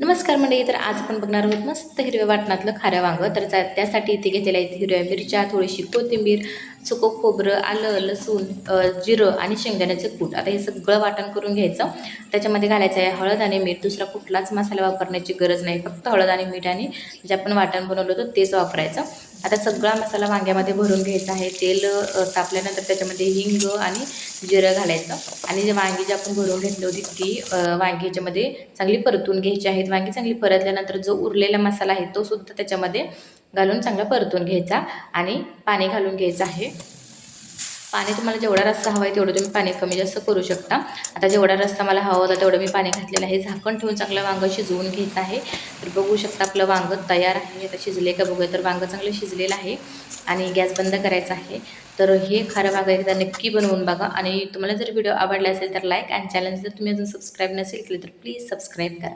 नमस्कार मंडळी. तर आज आपण बघणार आहोत मस्त हिरव्या वाटणातलं खारं वांगं. तर त्यासाठी इथे घेतलेलं आहे हिरव्या मिरच्या, थोडीशी कोथिंबीर, सुकं खोबरं, आलं, लसूण, जिरं आणि शेंगदाण्याचं कूट. आता हे सगळं वाटण करून घ्यायचं. त्याच्यामध्ये घालायचं आहे हळद आणि मीठ. दुसरा कुठलाच मसाला वापरण्याची गरज नाही, फक्त हळद आणि मीठ आणि जे आपण वाटण बनवलं होतं तेच वापरायचं. आता सगळा मसाला वांग्यामध्ये भरून घ्यायचा आहे. तेल तापल्यानंतर त्याच्यामध्ये हिंग आणि जिरं घालायचं आणि जे वांगी जी आपण भरून घेतली होती ती वांगी ह्याच्यामध्ये चांगली परतून घ्यायची आहेत. वांगी चांगली परतल्यानंतर जो उरलेला मसाला आहे तो सुद्धा त्याच्यामध्ये घालून चांगला परतून घ्यायचा आणि पाणी घालून घ्यायचं आहे. पाणी तुम्हाला जेवढा रस्सा हवा आहे तेवढं तुम्ही पाणी कमी जास्त करू शकता. आता जेवढा रस्सा मला हवा होता तेवढं मी पाणी घातलेलं आहे. झाकण ठेवून चांगलं वांगं शिजवून घ्यायचं आहे. तर बघू शकता आपलं वांगं तयार आहे. आता शिजले का बघूया. तर वांगं चांगलं शिजलेलं आहे आणि गॅस बंद करायचा आहे. तर हे खारं वांगं एकदा नक्की बनवून बघा आणि तुम्हाला जर व्हिडिओ आवडला असेल तर लाईक आणि चॅनल जर तुम्ही अजून सबस्क्राईब नसेल केलं तर प्लीज सबस्क्राईब करा.